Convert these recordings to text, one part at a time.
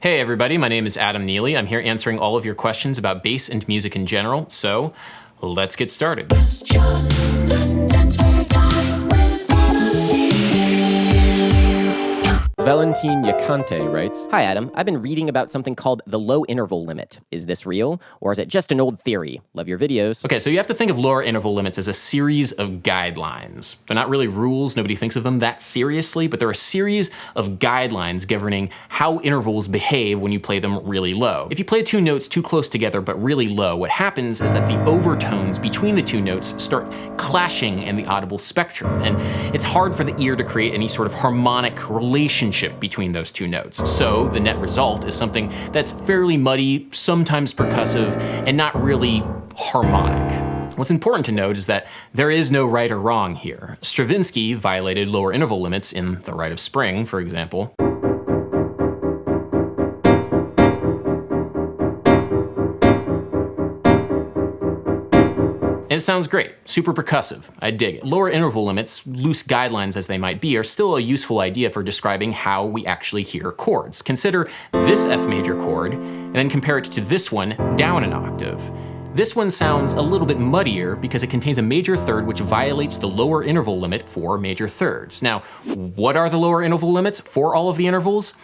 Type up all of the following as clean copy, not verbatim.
Hey everybody, my name is Adam Neely. I'm here answering all of your questions about bass and music in general, so let's get started. Valentin Yacante writes, "Hi Adam, I've been reading about something called the low interval limit. Is this real, or is it just an old theory? Love your videos." Okay, so you have to think of lower interval limits as a series of guidelines. They're not really rules, nobody thinks of them that seriously, but they're a series of guidelines governing how intervals behave when you play them really low. If you play two notes too close together but really low, what happens is that the overtones between the two notes start clashing in the audible spectrum, and it's hard for the ear to create any sort of harmonic relationship between those two notes. So the net result is something that's fairly muddy, sometimes percussive, and not really harmonic. What's important to note is that there is no right or wrong here. Stravinsky violated lower interval limits in The Rite of Spring, for example. And it sounds great, super percussive, I dig it. Lower interval limits, loose guidelines as they might be, are still a useful idea for describing how we actually hear chords. Consider this F major chord, and then compare it to this one down an octave. This one sounds a little bit muddier because it contains a major third which violates the lower interval limit for major thirds. Now, what are the lower interval limits for all of the intervals?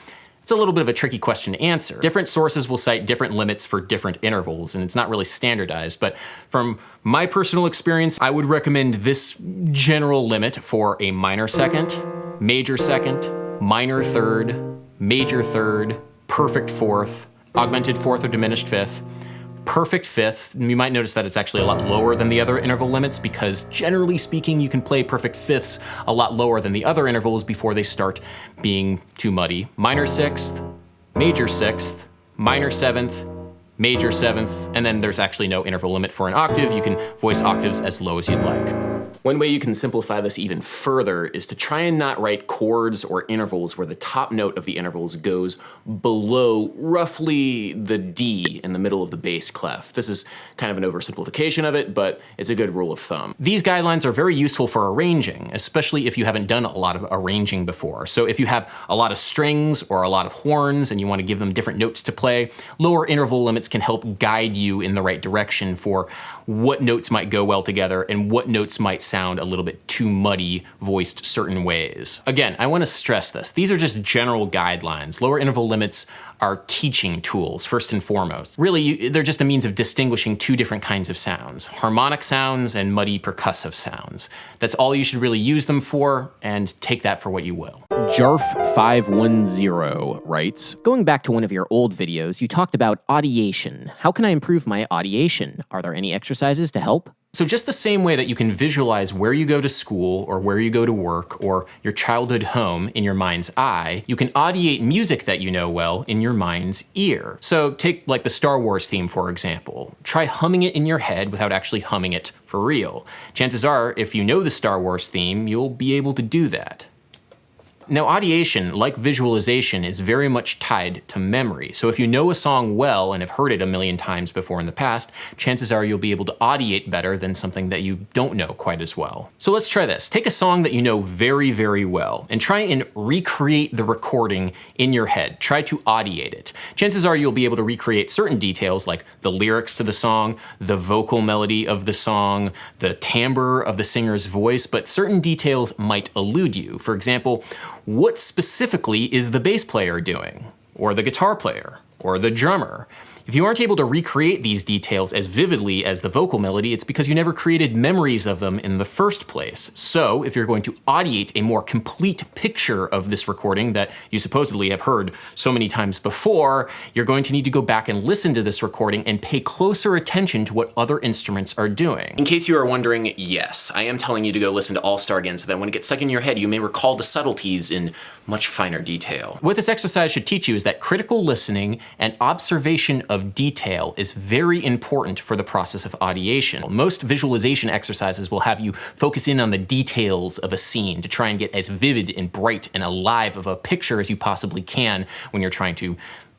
It's a little bit of a tricky question to answer. Different sources will cite different limits for different intervals, and it's not really standardized, but from my personal experience, I would recommend this general limit for a minor second, minor third, major third, perfect fourth, augmented fourth or diminished fifth, perfect fifth. You might notice that it's actually a lot lower than the other interval limits because generally speaking, you can play perfect fifths a lot lower than the other intervals before they start being too muddy. Minor sixth, minor seventh, major seventh, and then there's actually no interval limit for an octave. You can voice octaves as low as you'd like. One way you can simplify this even further is to try and not write chords or intervals where the top note of the intervals goes below roughly the D in the middle of the bass clef. This is kind of an oversimplification of it, but it's a good rule of thumb. These guidelines are very useful for arranging, especially if you haven't done a lot of arranging before. So if you have a lot of strings or a lot of horns and you want to give them different notes to play, lower interval limits can help guide you in the right direction for what notes might go well together and what notes might sound a little bit too muddy voiced certain ways. Again, I want to stress this. These are just general guidelines. Lower interval limits are teaching tools, first and foremost. Really, they're just a means of distinguishing two different kinds of sounds, harmonic sounds and muddy percussive sounds. That's all you should really use them for, and take that for what you will. Jarf510 writes, "Going back to one of your old videos, you talked about audiation. How can I improve my audiation? Are there any exercises to help?" So just the same way that you can visualize where you go to school or where you go to work or your childhood home in your mind's eye, you can audiate music that you know well in your mind's ear. So take like the Star Wars theme, for example. Try humming it in your head without actually humming it for real. Chances are, if you know the Star Wars theme, you'll be able to do that. Now, audiation, like visualization, is very much tied to memory. So if you know a song well and have heard it a million times before in the past, chances are you'll be able to audiate better than something that you don't know quite as well. So let's try this. Take a song that you know very, very well and try and recreate the recording in your head. Try to audiate it. Chances are you'll be able to recreate certain details like the lyrics to the song, the vocal melody of the song, the timbre of the singer's voice, but certain details might elude you. For example, what specifically is the bass player doing? Or the guitar player? Or the drummer? If you aren't able to recreate these details as vividly as the vocal melody, it's because you never created memories of them in the first place. So if you're going to audiate a more complete picture of this recording that you supposedly have heard so many times before, you're going to need to go back and listen to this recording and pay closer attention to what other instruments are doing. In case you are wondering, yes, I am telling you to go listen to All Star again so that when it gets stuck in your head, you may recall the subtleties in much finer detail. What this exercise should teach you is that critical listening and observation of detail is very important for the process of audiation. Most visualization exercises will have you focus in on the details of a scene to try and get as vivid and bright and alive of a picture as you possibly can when you're trying to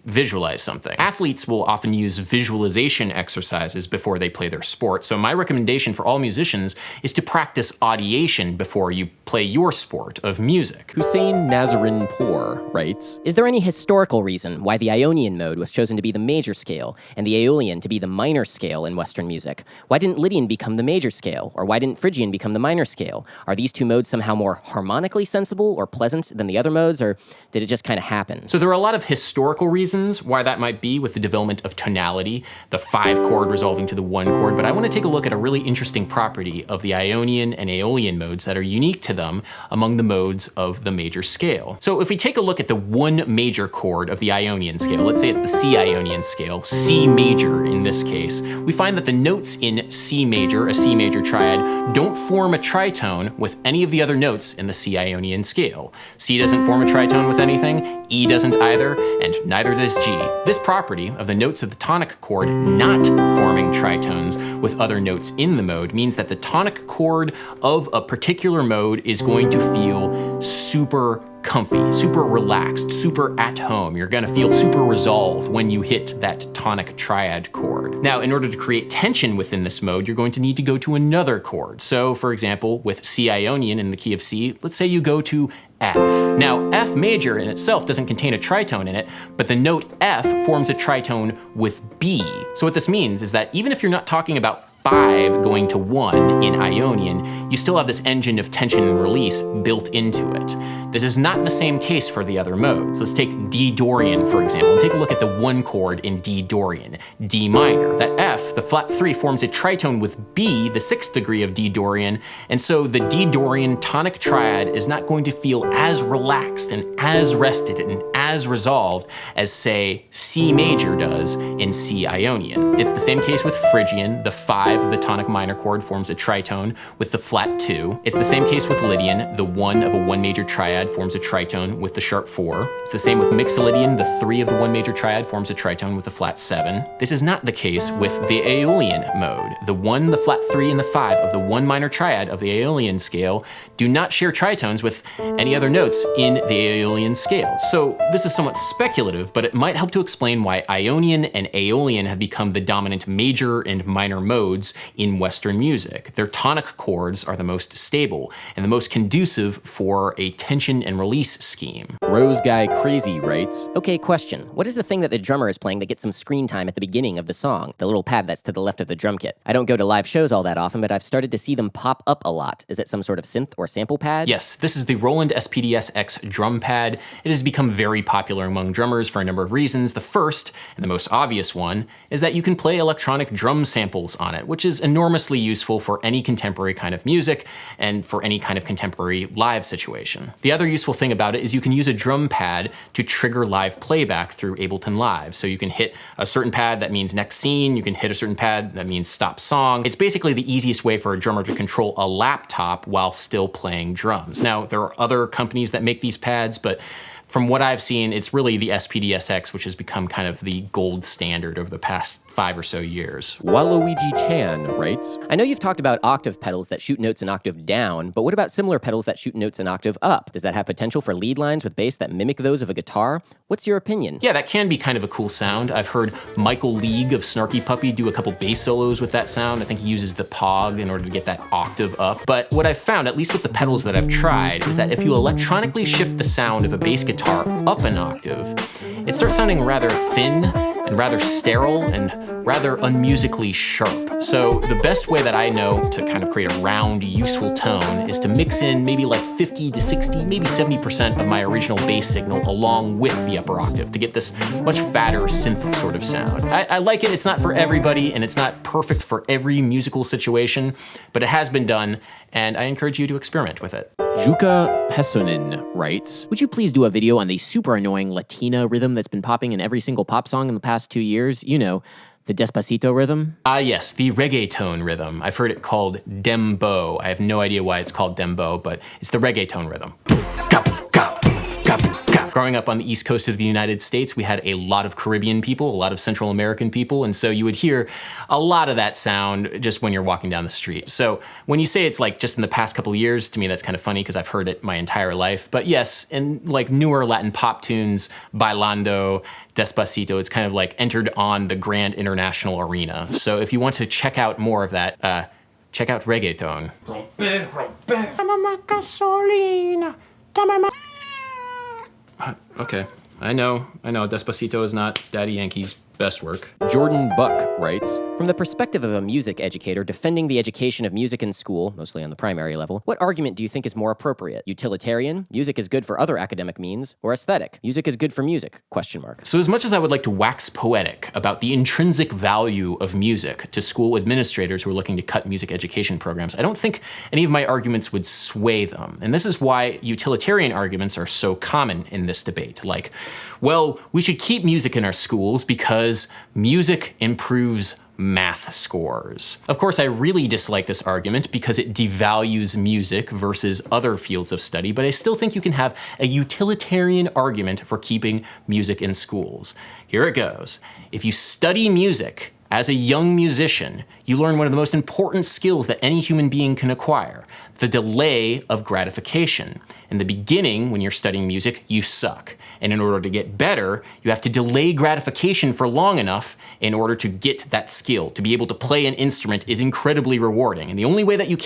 visualize something. Athletes will often use visualization exercises before they play their sport, so my recommendation for all musicians is to practice audiation before you play your sport of music. Houssein Nazeran Pour writes, is there any historical reason why the Ionian mode was chosen to be the major scale and the Aeolian to be the minor scale in Western music? Why didn't Lydian become the major scale? Or why didn't Phrygian become the minor scale? Are these two modes somehow more harmonically sensible or pleasant than the other modes, or did it just kind of happen? So there are a lot of historical reasons why that might be with the development of tonality, the 5 chord resolving to the 1 chord, but I want to take a look at a really interesting property of the Ionian and Aeolian modes that are unique to them among the modes of the major scale. So if we take a look at the 1 major chord of the Ionian scale, let's say it's the C Ionian scale, C major in this case, we find that the notes in C major, a C major triad, don't form a tritone with any of the other notes in the C Ionian scale. C doesn't form a tritone with anything, E doesn't either, and neither does G. This property of the notes of the tonic chord not forming tritones with other notes in the mode means that the tonic chord of a particular mode is going to feel super comfy, super relaxed, super at home. You're gonna feel super resolved when you hit that tonic triad chord. Now, in order to create tension within this mode, you're going to need to go to another chord. So, for example, with C Ionian in the key of C, let's say you go to F. Now, F major in itself doesn't contain a tritone in it, but the note F forms a tritone with B. So what this means is that even if you're not talking about 5 going to 1 in Ionian, you still have this engine of tension and release built into it. This is not the same case for the other modes. Let's take D Dorian, for example, and take a look at the 1 chord in D Dorian, D minor. That F, the flat 3, forms a tritone with B, the 6th degree of D Dorian, and so the D Dorian tonic triad is not going to feel as relaxed and as rested and as resolved as, say, C major does in C Ionian. It's the same case with Phrygian. The 5 of the tonic minor chord forms a tritone with the flat 2. It's the same case with Lydian. The 1 of a 1 major triad forms a tritone with the sharp 4. It's the same with Mixolydian. The 3 of the 1 major triad forms a tritone with the flat 7. This is not the case with the Aeolian mode. The 1, the flat 3, and the 5 of the 1 minor triad of the Aeolian scale do not share tritones with any other notes in the Aeolian scale. So this is somewhat speculative, but it might help to explain why Ionian and Aeolian have become the dominant major and minor modes in Western music. Their tonic chords are the most stable and the most conducive for a tension and release scheme. RoseGuyCrazy writes, okay, question. What is the thing that the drummer is playing that gets some screen time at the beginning of the song? The little pad that's to the left of the drum kit. I don't go to live shows all that often, but I've started to see them pop up a lot. Is it some sort of synth or sample pad? Yes, this is the Roland SPDS-X drum pad. It has become very popular among drummers for a number of reasons. The first, and the most obvious one, is that you can play electronic drum samples on it, which is enormously useful for any contemporary kind of music and for any kind of contemporary live situation. The other useful thing about it is you can use a drum pad to trigger live playback through Ableton Live. So you can hit a certain pad that means next scene, you can hit a certain pad that means stop song. It's basically the easiest way for a drummer to control a laptop while still playing drums. Now, there are other companies that make these pads, but from what I've seen, it's really the SPDS-X, which has become kind of the gold standard over the past 5 or so years. Waluigi Chan writes, I know you've talked about octave pedals that shoot notes an octave down, but what about similar pedals that shoot notes an octave up? Does that have potential for lead lines with bass that mimic those of a guitar? What's your opinion? Yeah, that can be kind of a cool sound. I've heard Michael League of Snarky Puppy do a couple bass solos with that sound. I think he uses the Pog in order to get that octave up. But what I've found, at least with the pedals that I've tried, is that if you electronically shift the sound of a bass guitar up an octave, it starts sounding rather thin and rather sterile and rather unmusically sharp. So the best way that I know to kind of create a round, useful tone is to mix in maybe like 50 to 60, maybe 70% of my original bass signal along with the upper octave to get this much fatter synth sort of sound. I like it. It's not for everybody and it's not perfect for every musical situation, but it has been done and I encourage you to experiment with it. Jukka Pesonen writes, would you please do a video on the super annoying Latina rhythm that's been popping in every single pop song in the past 2 years? You know, the Despacito rhythm? Yes, the reggaeton rhythm. I've heard it called dembow. I have no idea why it's called dembow, but it's the reggaeton rhythm. Growing up on the East Coast of the United States, we had a lot of Caribbean people, a lot of Central American people, and so you would hear a lot of that sound just when you're walking down the street. So when you say it's like just in the past couple of years, to me that's kind of funny because I've heard it my entire life. But yes, in like newer Latin pop tunes, Bailando, Despacito, it's kind of like entered on the grand international arena. So if you want to check out more of that, check out reggaeton. Okay, I know, Despacito is not Daddy Yankee's best work. Jordan Buck writes, from the perspective of a music educator defending the education of music in school, mostly on the primary level, what argument do you think is more appropriate? Utilitarian, music is good for other academic means, or aesthetic, music is good for music, ? So as much as I would like to wax poetic about the intrinsic value of music to school administrators who are looking to cut music education programs, I don't think any of my arguments would sway them. And this is why utilitarian arguments are so common in this debate. Like, well, we should keep music in our schools because music improves math scores. Of course, I really dislike this argument because it devalues music versus other fields of study, but I still think you can have a utilitarian argument for keeping music in schools. Here it goes. If you study music as a young musician, you learn one of the most important skills that any human being can acquire, the delay of gratification. In the beginning, when you're studying music, you suck. And in order to get better, you have to delay gratification for long enough in order to get that skill. To be able to play an instrument is incredibly rewarding. And the only way that you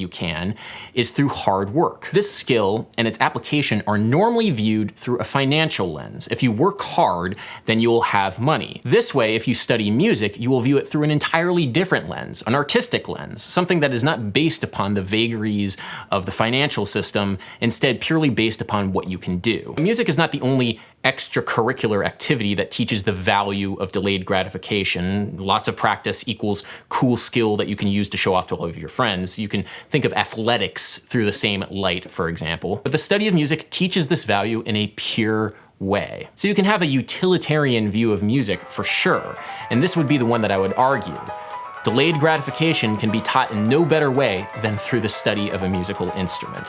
can is through hard work. This skill and its application are normally viewed through a financial lens. If you work hard, then you will have money. This way, if you study music, you will view it through an entirely different lens, an artistic lens, something that is not based upon the vagaries of the financial system, instead purely based upon what you can do. Music is not the only extracurricular activity that teaches the value of delayed gratification. Lots of practice equals cool skill that you can use to show off to all of your friends. You can think of athletics through the same light, for example. But the study of music teaches this value in a pure way. So you can have a utilitarian view of music for sure, and this would be the one that I would argue. Delayed gratification can be taught in no better way than through the study of a musical instrument.